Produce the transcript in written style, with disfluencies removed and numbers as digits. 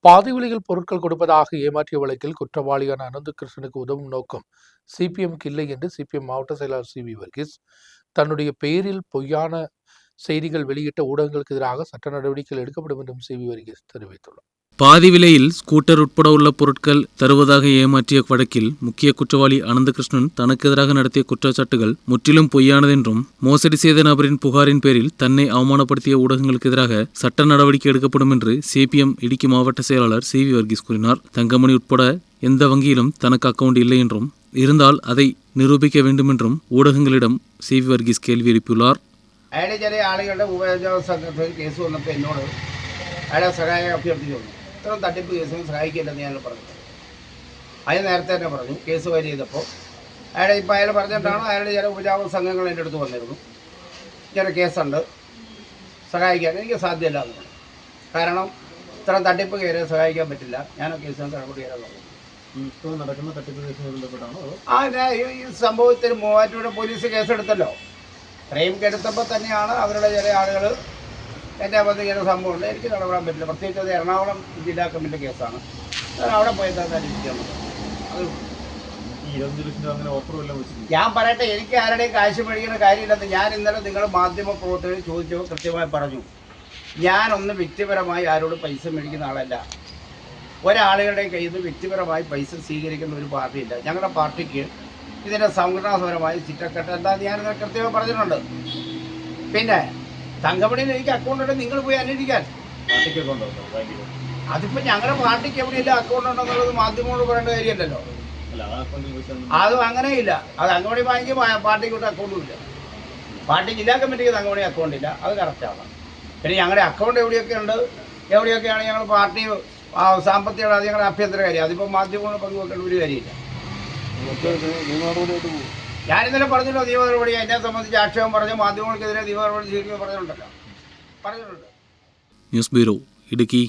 பாதி விலையில் பொருட்கள் கொடுப்பதாக ஏமாற்றிய வழக்கில் குற்றவாளியான அனந்தகிருஷ்ணனுக்கு உதவும் நோக்கம் சிபிஎம்க்கு இல்லை என்று சிபிஎம் மாவட்ட செயலாளர் சி.வி. வர்கீஸ் தன்னுடைய பெயரில் பொய்யான செய்திகள் வெளியிட்ட ஊடகங்களுக்கு எதிராக சட்ட நடவடிக்கைகள் எடுக்கப்படும் என்றும் சி.வி. வர்கீஸ் தெரிவித்துள்ளார். பாதி விலையில் ஸ்கூட்டர் உட்பட உள்ள பொருட்கள் தருவதாக ஏமாற்றிய வழக்கில் முக்கிய குற்றவாளி அனந்தகிருஷ்ணன் தனக்கு எதிராக நடத்திய குற்றச்சாட்டுகள் முற்றிலும் பொய்யானதென்றும் மோசடி செய்த நபரின் புகாரின் பேரில் தன்னை அவமானப்படுத்திய ஊடகங்களுக்கு எதிராக சட்ட நடவடிக்கை எடுக்கப்படும் என்று சிபிஎம் இடுக்கி மாவட்ட செயலாளர் சி.வி. வர்கீஸ் கூறினார். தங்கமணி உட்பட எந்த வங்கியிலும் தனக்கு அக்கவுண்ட் இல்லை என்றும் இருந்தால் அதை நிரூபிக்க வேண்டும் என்றும் ஊடகங்களிடம் சி.வி. വர்ഗീസ് കേൾവി எழுப்பியுள்ளார். അയാളെ ചില ആളുകളുടെ ഉപജീവന സംഘത്തിൽ കേസ് വന്നപ്പോൾ എന്നോട് അയാളെ സഹായം അഭ്യർത്ഥിച്ചു. ഇത്തരം തട്ടിപ്പ് കേസിന് സഹായിക്കില്ലെന്ന് ഞാൻ പറഞ്ഞു. അയാൾ നേരത്തെ തന്നെ പറഞ്ഞു. കേസ് ഫയൽ ചെയ്തപ്പോൾ അയാളെ ഇപ്പോൾ അയാൾ പറഞ്ഞിട്ടാണ് അയാളുടെ ചില ഉപജാപക സംഘങ്ങൾ എൻ്റെ അടുത്ത് വന്നിരുന്നു. ചില കേസുണ്ട്, സഹായിക്കാൻ എനിക്ക് സാധ്യമല്ല എന്ന് പറഞ്ഞു. കാരണം ഇത്തരം തട്ടിപ്പ് കയറി സഹായിക്കാൻ പറ്റില്ല, ഞാൻ ആ കേസിന് നടപടി ചെയ്യാൻ പറഞ്ഞു. ഇപ്പോൾ നടക്കുന്ന തട്ടിപ്പ് കേസുമായി ബന്ധപ്പെട്ടാണോ? ഈ സംഭവത്തിൽ മൂവാറ്റുപുഴ പോലീസ് കേസെടുത്തല്ലോ. ക്രൈം എടുത്തപ്പോൾ തന്നെയാണ് അവരുടെ ചില ആളുകൾ എൻ്റെ അകത്ത് ഇങ്ങനെ സംഭവമുണ്ട്, എനിക്ക് നടപടാൻ പറ്റില്ല. പ്രത്യേകിച്ച് അത് എറണാകുളം ജില്ലാ കമ്മിറ്റി കേസാണ്. ഞാൻ അവിടെ പോയി തന്നെ ഇരിക്കാൻ പറ്റും. അത് ഞാൻ പറയട്ടെ, എനിക്ക് ആരുടെയും കാശ് മേടിക്കുന്ന കാര്യമില്ലെന്ന് ഞാൻ ഇന്നലെ നിങ്ങൾ മാധ്യമ പ്രവർത്തകർ ചോദിച്ചപ്പോൾ കൃത്യമായി പറഞ്ഞു. ഞാനൊന്ന് വ്യക്തിപരമായി ആരോട് പൈസ മേടിക്കുന്ന ആളല്ല. ഒരാളുകളുടെ കയ്യിൽ നിന്ന് വ്യക്തിപരമായി പൈസ സ്വീകരിക്കുന്ന ഒരു പാർട്ടിയില്ല. ഞങ്ങളുടെ പാർട്ടിക്ക് ഇതിൻ്റെ സംഘടനാപരമായ ചിറ്റക്കെട്ട് എന്താണെന്ന് ഞാനിത് കൃത്യമായി പറഞ്ഞിട്ടുണ്ട്. പിന്നെ തങ്കമണിയിൽ എനിക്ക് അക്കൗണ്ട് ഉണ്ട്, നിങ്ങൾ പോയി അന്വേഷിക്കാൻ. അതിപ്പോൾ ഞങ്ങളുടെ പാർട്ടിക്ക് എവിടെയില്ല അക്കൗണ്ട് ഉണ്ടെന്നുള്ളത് മാധ്യമങ്ങളോട് പറയേണ്ട കാര്യമല്ലല്ലോ. അതും അങ്ങനെയില്ല. അത് തങ്കമണി ബാങ്കിൽ പാർട്ടിക്ക് അക്കൗണ്ടും ഇല്ല. പാർട്ടി ജില്ലാ കമ്മിറ്റിക്ക് തങ്കമണി അക്കൗണ്ട് ഇല്ല, അത് കറക്റ്റാണ്. പിന്നെ ഞങ്ങളുടെ അക്കൗണ്ട് എവിടെയൊക്കെ ഉണ്ട്, എവിടെയൊക്കെയാണ് ഞങ്ങൾ പാർട്ടി സാമ്പത്തിക ഞങ്ങളുടെ ആഭ്യന്തര കാര്യം, അതിപ്പോൾ മാധ്യമങ്ങൾ പങ്കുവെക്കേണ്ട ഒരു കാര്യമില്ല. ഞാനിന്നലെ പറഞ്ഞല്ലോ നിയമ നടപടി എന്നെ സംബന്ധിച്ച് ആക്ഷേപം പറഞ്ഞ് മാധ്യമങ്ങൾക്കെതിരെ നിയമ നടപടി സ്വീകരിക്കുമെന്ന് പറഞ്ഞിട്ടുണ്ടല്ലോ. News bureau Idukki.